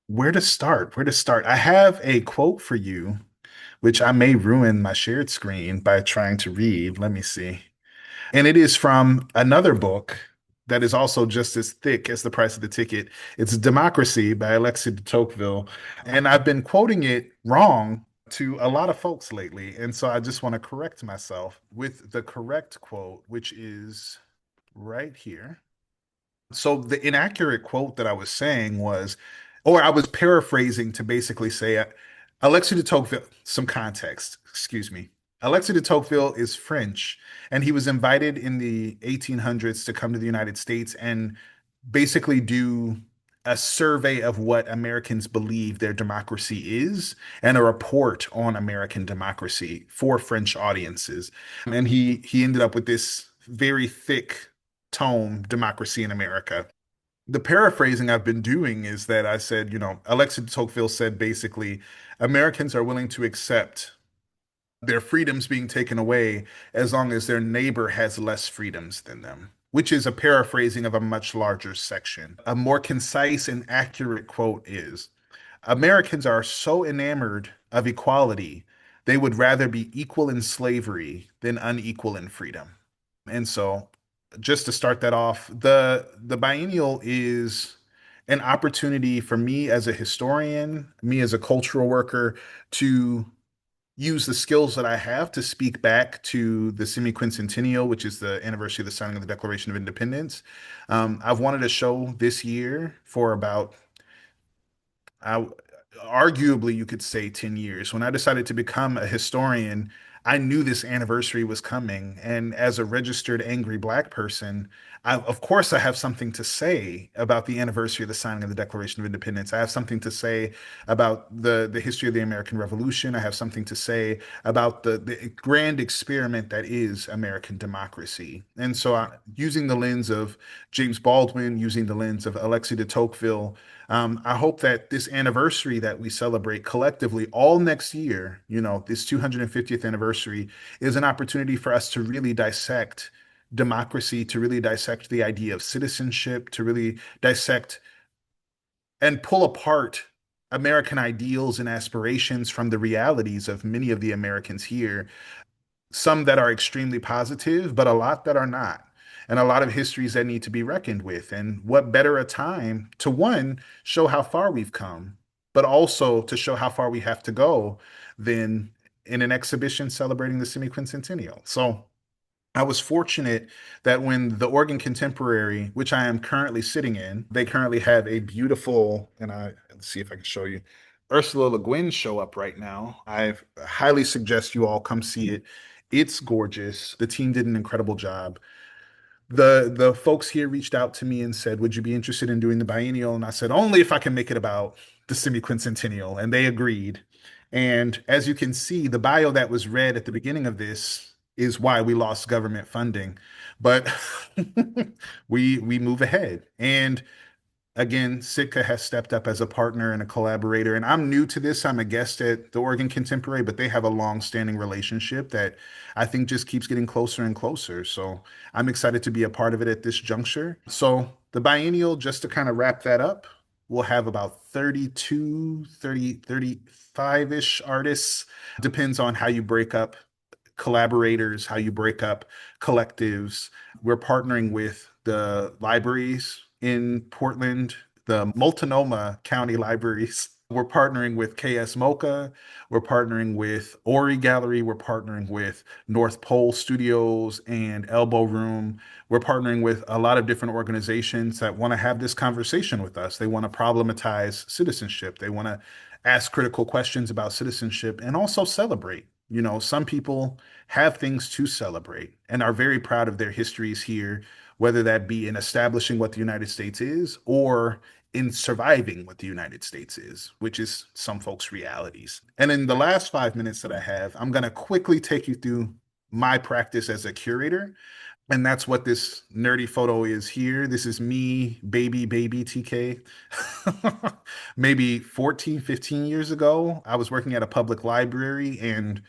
Where to start? Where to start? I have a quote for you which I may ruin my shared screen by trying to read. Let me see. And it is from another book that is also just as thick as The Price of the Ticket. It's Democracy by Alexis de Tocqueville. And I've been quoting it wrong to a lot of folks lately. And so I just want to correct myself with the correct quote, which is right here. So the inaccurate quote that I was saying was, or I was paraphrasing to basically say, Alexis de Tocqueville, some context, excuse me. Alexis de Tocqueville is French, and he was invited in the 1800s to come to the United States and basically do a survey of what Americans believe their democracy is and a report on American democracy for French audiences. And he ended up with this very thick tome, Democracy in America. The paraphrasing I've been doing is that I said, Alexis de Tocqueville said basically, Americans are willing to accept their freedoms being taken away as long as their neighbor has less freedoms than them, which is a paraphrasing of a much larger section. A more concise and accurate quote is, Americans are so enamored of equality, they would rather be equal in slavery than unequal in freedom. And so just to start that off, the biennial is an opportunity for me as a historian, me as a cultural worker, to use the skills that I have to speak back to the semi-quincentennial, which is the anniversary of the signing of the Declaration of Independence. I've wanted a show this year for about I, arguably you could say 10 years. When I decided to become a historian, I knew this anniversary was coming. And as a registered angry Black person, of course, I have something to say about the anniversary of the signing of the Declaration of Independence. I have something to say about the history of the American Revolution. I have something to say about the grand experiment that is American democracy. And so, using the lens of James Baldwin, using the lens of Alexis de Tocqueville, I hope that this anniversary that we celebrate collectively all next year, this 250th anniversary, is an opportunity for us to really dissect democracy, to really dissect the idea of citizenship, to really dissect and pull apart American ideals and aspirations from the realities of many of the Americans here, some that are extremely positive, but a lot that are not, and a lot of histories that need to be reckoned with. And what better a time to, one, show how far we've come, but also to show how far we have to go than in an exhibition celebrating the semi-quincentennial. So I was fortunate that when the Oregon Contemporary, which I am currently sitting in, they currently have a beautiful, and let's see if I can show you, Ursula Le Guin show up right now. I highly suggest you all come see it. It's gorgeous. The team did an incredible job. The folks here reached out to me and said, "Would you be interested in doing the biennial?" And I said, "Only if I can make it about the semi-quincentennial." And they agreed. And as you can see, the bio that was read at the beginning of this is why we lost government funding. But we move ahead. And again, Sitka has stepped up as a partner and a collaborator. And I'm new to this. I'm a guest at the Oregon Contemporary, but they have a long-standing relationship that I think just keeps getting closer and closer. So I'm excited to be a part of it at this juncture. So the biennial, just to kind of wrap that up, we'll have about 32, 30, 35-ish artists. Depends on how you break up collaborators, how you break up collectives. We're partnering with the libraries in Portland, the Multnomah County Libraries. We're partnering with KS Mocha. We're partnering with Ori Gallery. We're partnering with North Pole Studios and Elbow Room. We're partnering with a lot of different organizations that want to have this conversation with us. They want to problematize citizenship. They want to ask critical questions about citizenship and also celebrate. Some people have things to celebrate and are very proud of their histories here, whether that be in establishing what the United States is or in surviving what the United States is, which is some folks' realities. And in the last 5 minutes that I have, I'm going to quickly take you through my practice as a curator. And that's what this nerdy photo is here. This is me, baby TK. Maybe 14, 15 years ago, I was working at a public library, and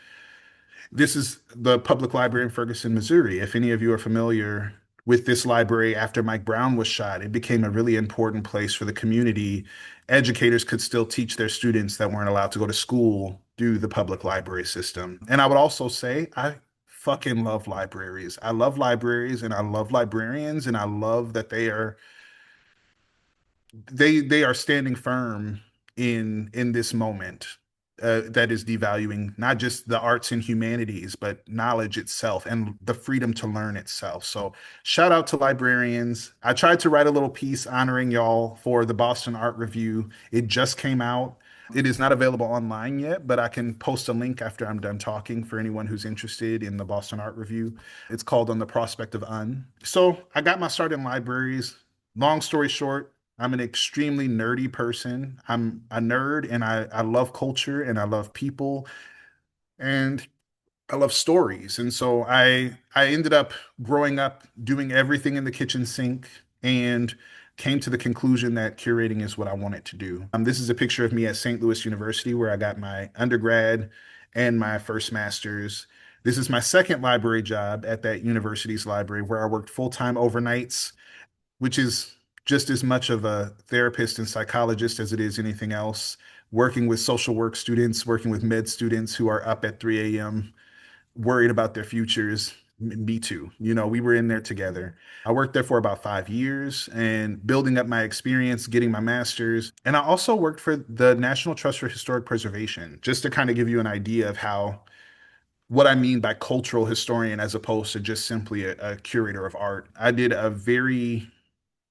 this is the public library in Ferguson, Missouri. If any of you are familiar with this library, after Mike Brown was shot, it became a really important place for the community. Educators could still teach their students that weren't allowed to go to school through the public library system. And I would also say, I fucking love libraries. I love libraries and I love librarians, and I love that they are standing firm in this moment that is devaluing not just the arts and humanities, but knowledge itself and the freedom to learn itself. So shout out to librarians. I tried to write a little piece honoring y'all for the Boston Art Review. It just came out. It is not available online yet, but I can post a link after I'm done talking for anyone who's interested in the Boston Art Review. It's called On the Prospect of Un. So I got my start in libraries. Long story short, I'm an extremely nerdy person. I'm a nerd, and I love culture and I love people and I love stories. And so I ended up growing up doing everything in the kitchen sink and came to the conclusion that curating is what I wanted to do. This is a picture of me at St. Louis University where I got my undergrad and my first master's. This is my second library job at that university's library where I worked full-time overnights, which is just as much of a therapist and psychologist as it is anything else, working with social work students, working with med students who are up at 3 a.m. worried about their futures. Me too. You know, we were in there together. I worked there for about 5 years and building up my experience, getting my master's. And I also worked for the National Trust for Historic Preservation, just to kind of give you an idea of how what I mean by cultural historian as opposed to just simply a curator of art. I did a very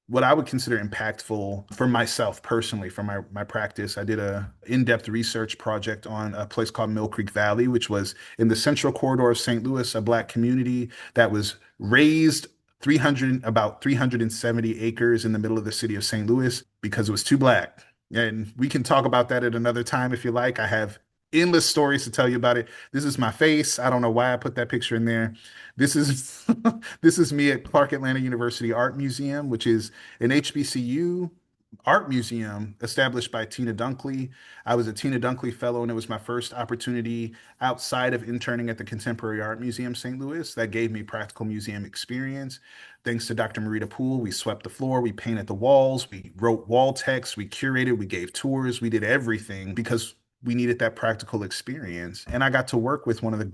what I would consider impactful for myself personally, for my practice. I did a in-depth research project on a place called Mill Creek Valley, which was in the central corridor of St. Louis, a Black community that was raised about 370 acres in the middle of the city of St. Louis because it was too Black. And we can talk about that at another time if you like. I have endless stories to tell you about it. This is my face. I don't know why I put that picture in there. This is this is me at Clark Atlanta University Art Museum, which is an HBCU art museum established by Tina Dunkley. I was a Tina Dunkley Fellow, and it was my first opportunity outside of interning at the Contemporary Art Museum St. Louis. That gave me practical museum experience. Thanks to Dr. Marita Poole, we swept the floor, we painted the walls, we wrote wall text, we curated, we gave tours, we did everything because we needed that practical experience. And I got to work with one of the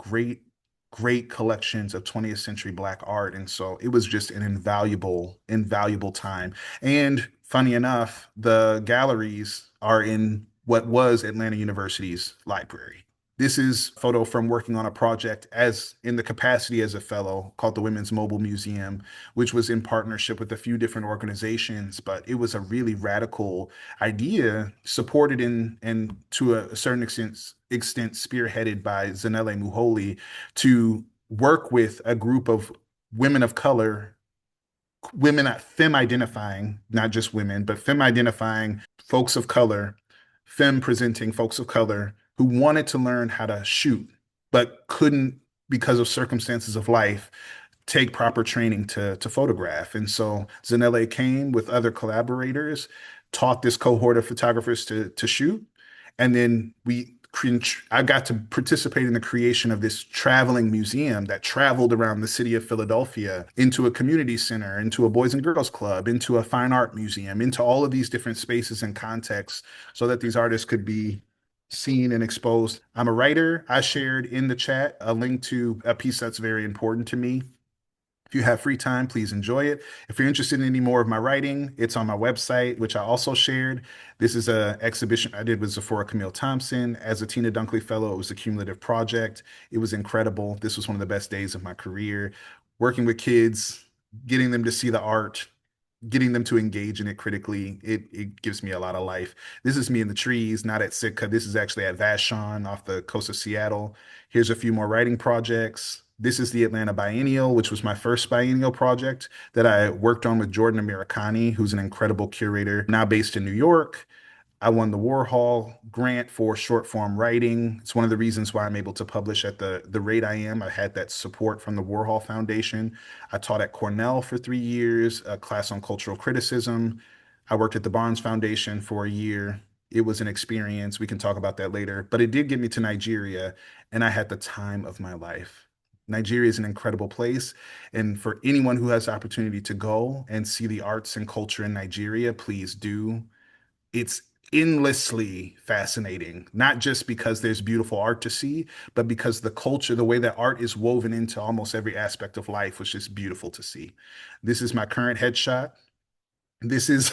great collections of 20th century Black art. And so it was just an invaluable time. And funny enough, the galleries are in what was Atlanta University's library. This is a photo from working on a project as in the capacity as a fellow called the Women's Mobile Museum, which was in partnership with a few different organizations, but it was a really radical idea supported and to a certain extent spearheaded by Zanele Muholi to work with a group of women of color, women femme identifying, not just women, but femme identifying folks of color, femme presenting folks of color who wanted to learn how to shoot, but couldn't, because of circumstances of life, take proper training to photograph. And so Zanele came with other collaborators, taught this cohort of photographers to shoot. And then I got to participate in the creation of this traveling museum that traveled around the city of Philadelphia into a community center, into a Boys and Girls Club, into a fine art museum, into all of these different spaces and contexts so that these artists could be seen and exposed. I'm a writer. I shared in the chat a link to a piece that's very important to me. If you have free time, please enjoy it. If you're interested in any more of my writing, it's on my website, which I also shared. This is an exhibition I did with Zephora Camille Thompson as a Tina Dunkley Fellow. It was a cumulative project. It was incredible. This was one of the best days of my career. Working with kids, getting them to see the art, getting them to engage in it critically, it gives me a lot of life. This is me in the trees, not at Sitka. This is actually at Vashon off the coast of Seattle. Here's a few more writing projects. This is the Atlanta Biennial, which was my first biennial project that I worked on with Jordan Americani, who's an incredible curator, now based in New York. I won the Warhol grant for short form writing. It's one of the reasons why I'm able to publish at the rate I am. I had that support from the Warhol Foundation. I taught at Cornell for 3 years, a class on cultural criticism. I worked at the Barnes Foundation for a year. It was an experience. We can talk about that later, but it did get me to Nigeria, and I had the time of my life. Nigeria is an incredible place. And for anyone who has the opportunity to go and see the arts and culture in Nigeria, please do. It's endlessly fascinating, not just because there's beautiful art to see, but because the culture, the way that art is woven into almost every aspect of life was just beautiful to see. This is my current headshot. This is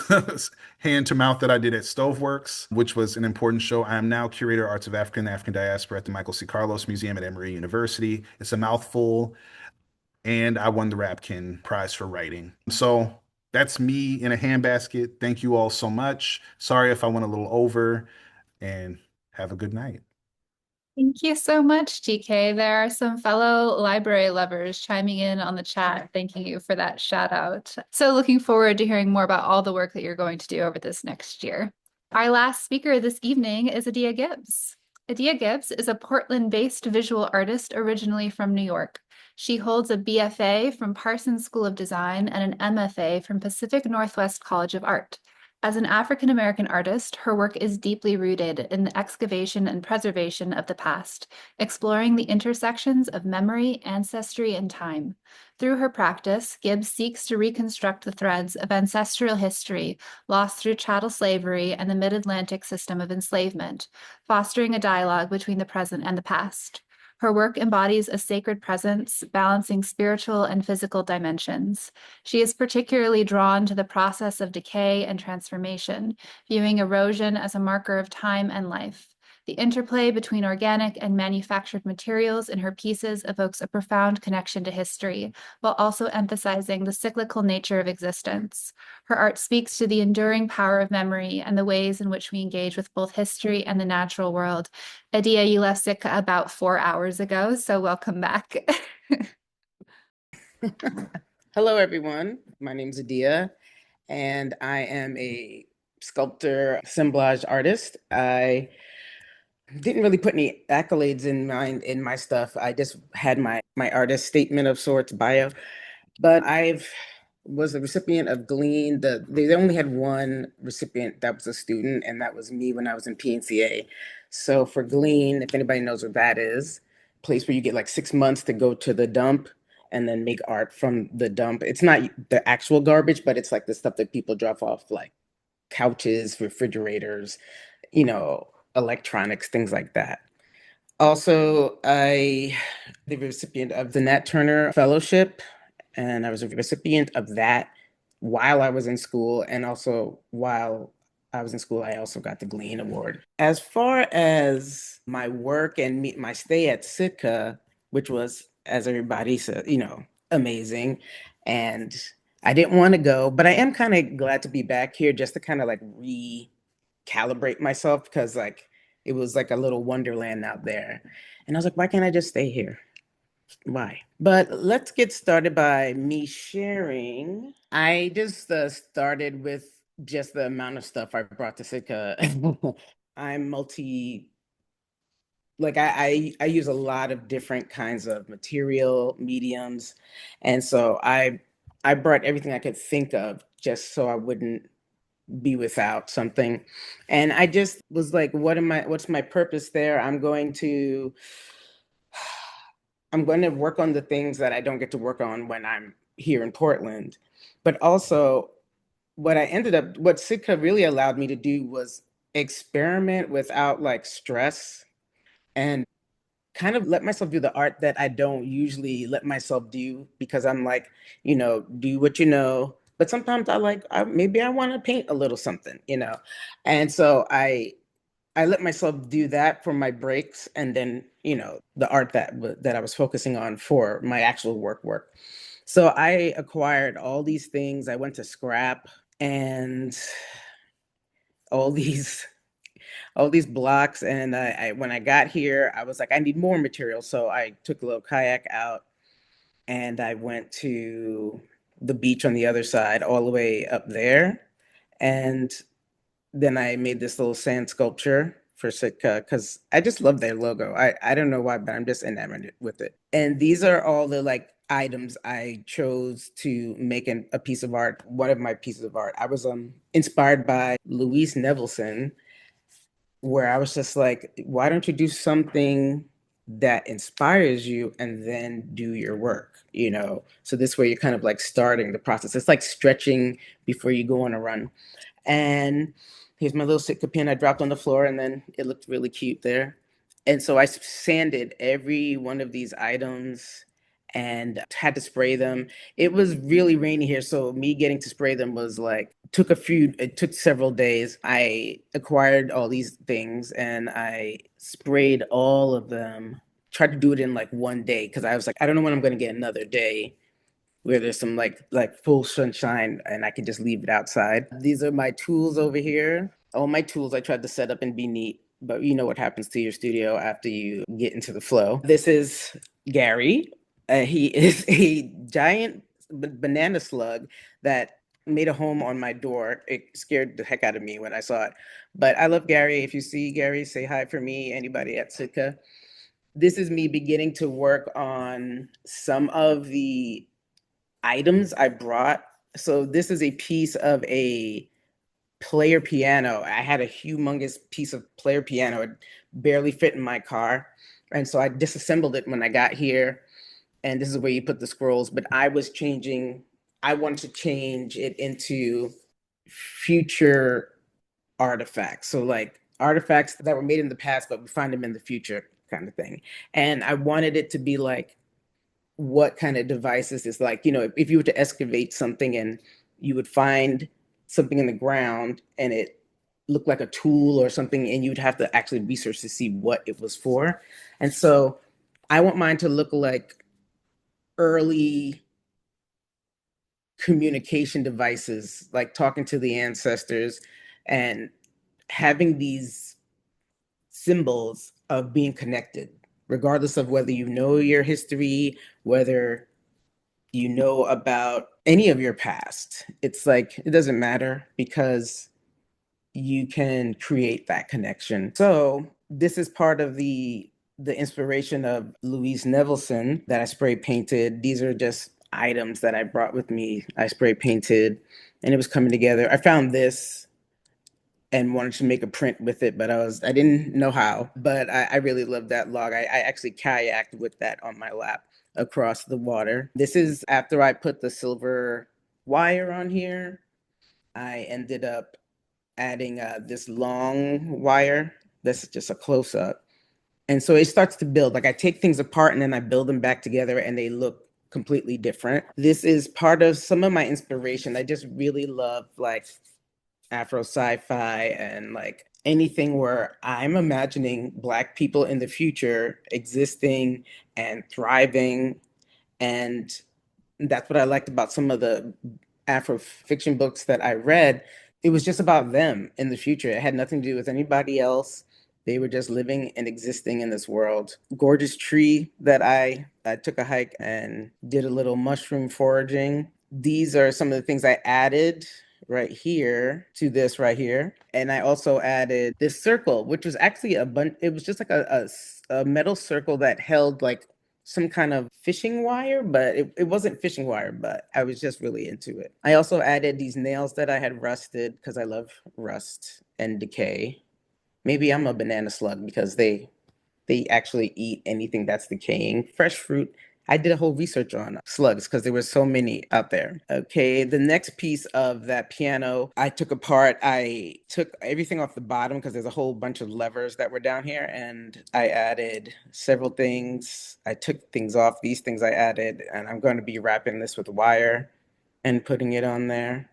hand to mouth that I did at Stoveworks, which was an important show. I am now curator of arts of African and African diaspora at the Michael C. Carlos Museum at Emory University. It's a mouthful, and I won the Rapkin Prize for writing. So that's me in a handbasket. Thank you all so much. Sorry if I went a little over, and have a good night. Thank you so much, TK. There are some fellow library lovers chiming in on the chat, thanking you for that shout out. So looking forward to hearing more about all the work that you're going to do over this next year. Our last speaker this evening is Adia Gibbs. Adia Gibbs is a Portland-based visual artist originally from New York. She holds a BFA from Parsons School of Design and an MFA from Pacific Northwest College of Art. As an African-American artist, her work is deeply rooted in the excavation and preservation of the past, exploring the intersections of memory, ancestry, and time. Through her practice, Gibbs seeks to reconstruct the threads of ancestral history lost through chattel slavery and the mid-Atlantic system of enslavement, fostering a dialogue between the present and the past. Her work embodies a sacred presence, balancing spiritual and physical dimensions. She is particularly drawn to the process of decay and transformation, viewing erosion as a marker of time and life. The interplay between organic and manufactured materials in her pieces evokes a profound connection to history, while also emphasizing the cyclical nature of existence. Her art speaks to the enduring power of memory and the ways in which we engage with both history and the natural world. Adia, you left Sitka about 4 hours ago, so welcome back. Hello, everyone. My name is Adia, and I am a sculptor, assemblage artist. I didn't really put any accolades in my stuff. I just had my artist statement of sorts, bio. But I've was a recipient of Glean. They only had one recipient that was a student, and that was me when I was in PNCA. So for Glean, if anybody knows what that is, place where you get like 6 months to go to the dump and then make art from the dump. It's not the actual garbage, but it's like the stuff that people drop off, like couches, refrigerators, you know, electronics, things like that. Also, I the recipient of the Nat Turner Fellowship, and I was a recipient of that while I was in school, and also while I was in school, I also got the Glean Award. As far as my work and my stay at Sitka, which was, as everybody said, amazing, and I didn't want to go, but I am kind of glad to be back here just to kind of like recalibrate myself because like it was like a little wonderland out there. And I was like, why can't I just stay here? Why? But let's get started by me sharing. I just started with just the amount of stuff I brought to Sitka. I'm like I use a lot of different kinds of material mediums, and so I brought everything I could think of just so I wouldn't be without something. And I just was like, what's my purpose there? I'm going to work on the things that I don't get to work on when I'm here in Portland. But also what Sitka really allowed me to do was experiment without like stress and kind of let myself do the art that I don't usually let myself do because I'm like, do what you know. But sometimes maybe I want to paint a little something. And so I let myself do that for my breaks, and then the art that I was focusing on for my actual work. So I acquired all these things. I went to scrap and all these all these blocks, and when I got here, I was like, I need more material. So I took a little kayak out, and I went to the beach on the other side, all the way up there, and then I made this little sand sculpture for Sitka because I just love their logo. I don't know why, but I'm just enamored with it. And these are all the like items I chose to make a piece of art. One of my pieces of art. I was inspired by Louise Nevelson, where I was just like, why don't you do something that inspires you and then do your work? So this way you're kind of like starting the process. It's like stretching before you go on a run. And here's my little Sitka pin I dropped on the floor, and then it looked really cute there. And so I sanded every one of these items and had to spray them. It was really rainy here, so me getting to spray them was like it took several days. I acquired all these things and I sprayed all of them. Tried to do it in like one day because I was like, I don't know when I'm going to get another day where there's some like full sunshine and I can just leave it outside. These are my tools over here. All my tools I tried to set up and be neat, but you know what happens to your studio after you get into the flow. This is Gary. He is a giant banana slug that made a home on my door. It scared the heck out of me when I saw it. But I love Gary. If you see Gary, say hi for me, anybody at Sitka. This is me beginning to work on some of the items I brought. So this is a piece of a player piano. I had a humongous piece of player piano. It barely fit in my car. And so I disassembled it when I got here. And this is where you put the scrolls. But I wanted to change it into future artifacts. So like artifacts that were made in the past, but we find them in the future kind of thing. And I wanted it to be like, what kind of devices is like, if you were to excavate something and you would find something in the ground and it looked like a tool or something, and you'd have to actually research to see what it was for. And so I want mine to look like early communication devices, like talking to the ancestors and having these symbols of being connected, regardless of whether you know your history, whether you know about any of your past. It's like, it doesn't matter because you can create that connection. So this is part of the inspiration of Louise Nevelson that I spray painted. These are just items that I brought with me. I spray painted and it was coming together. I found this and wanted to make a print with it, but I didn't know how. But I really loved that log. I actually kayaked with that on my lap across the water. This is after I put the silver wire on here. I ended up adding this long wire. That's just a close up. And so it starts to build. Like I take things apart and then I build them back together and they look completely different. This is part of some of my inspiration. I just really love like Afro sci-fi and like anything where I'm imagining Black people in the future existing and thriving. And that's what I liked about some of the Afro fiction books that I read. It was just about them in the future. It had nothing to do with anybody else. They were just living and existing in this world. Gorgeous tree that I took a hike and did a little mushroom foraging. These are some of the things I added right here to this right here. And I also added this circle, which was actually it was just like a metal circle that held like some kind of fishing wire, but it wasn't fishing wire, but I was just really into it. I also added these nails that I had rusted because I love rust and decay. Maybe I'm a banana slug because they actually eat anything that's decaying. Fresh fruit. I did a whole research on slugs because there were so many out there. Okay, the next piece of that piano I took apart. I took everything off the bottom because there's a whole bunch of levers that were down here, and I added several things. I took things off. These things I added, and I'm going to be wrapping this with wire and putting it on there.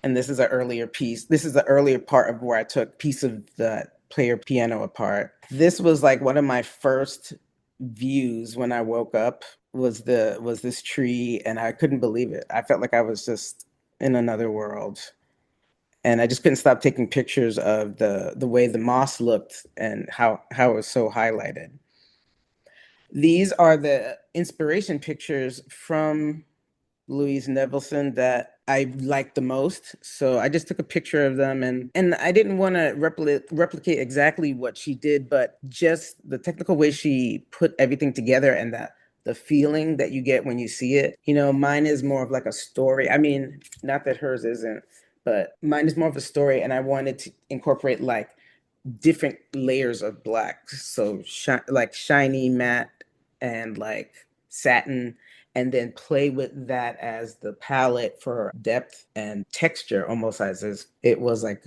And this is an earlier piece. This is the earlier part of where I took a piece of the player piano apart. This was like one of my first views when I woke up was this tree, and I couldn't believe it. I felt like I was just in another world. And I just couldn't stop taking pictures of the way the moss looked and how it was so highlighted. These are the inspiration pictures from Louise Nevelson that I liked the most. So I just took a picture of them, and I didn't want to replicate exactly what she did, but just the technical way she put everything together and the feeling that you get when you see it. Mine is more of like a story. I mean, not that hers isn't, but mine is more of a story, and I wanted to incorporate like different layers of black. So like shiny, matte, and like satin, and then play with that as the palette for depth and texture, almost as it was like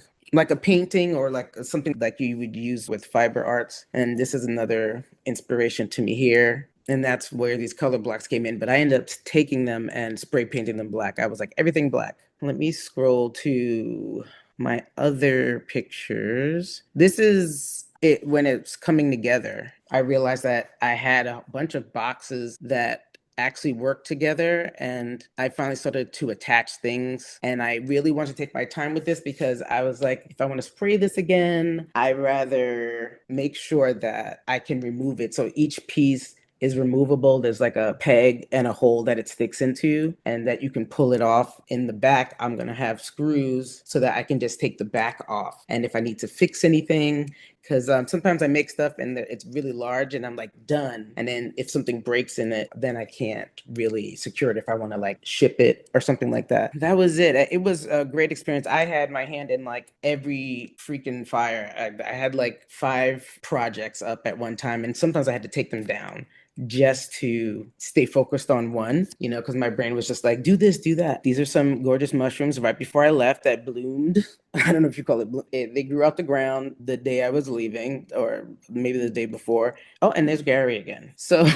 a painting or like something like you would use with fiber arts. And this is another inspiration to me here. And that's where these color blocks came in. But I ended up taking them and spray painting them black. I was like, everything black. Let me scroll to my other pictures. This is it when it's coming together. I realized that I had a bunch of boxes that actually work together, and I finally started to attach things. And I really want to take my time with this because I was like, if I want to spray this again, I'd rather make sure that I can remove it. So each piece is removable. There's like a peg and a hole that it sticks into and that you can pull it off. In the back, I'm going to have screws so that I can just take the back off. And if I need to fix anything, because sometimes I make stuff and it's really large and I'm like done. And then if something breaks in it, then I can't really secure it if I want to like ship it or something like that. That was it. It was a great experience. I had my hand in like every freaking fire. I had like 5 projects up at one time, and sometimes I had to take them down just to stay focused on one, because my brain was just like, do this, do that. These are some gorgeous mushrooms right before I left that bloomed. I don't know if you call it, they grew out the ground the day I was leaving, or maybe the day before. Oh, and there's Gary again. So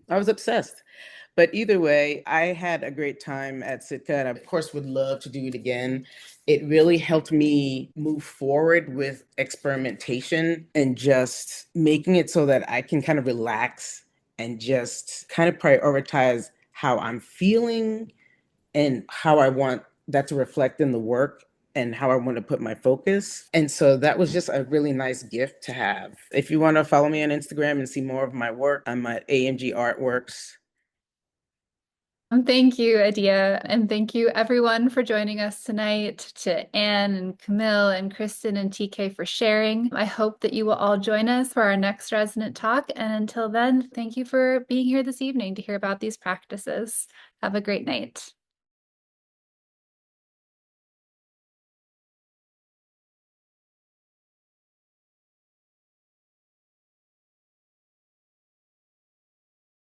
I was obsessed. But either way, I had a great time at Sitka, and I, of course, would love to do it again. It really helped me move forward with experimentation and just making it so that I can kind of relax and just kind of prioritize how I'm feeling and how I want that to reflect in the work and how I want to put my focus. And so that was just a really nice gift to have. If you want to follow me on Instagram and see more of my work, I'm at AMG Artworks. Thank you, Adia, and thank you everyone for joining us tonight, to Anne and Camille and Kristen and TK for sharing. I hope that you will all join us for our next resident talk. And until then, thank you for being here this evening to hear about these practices. Have a great night.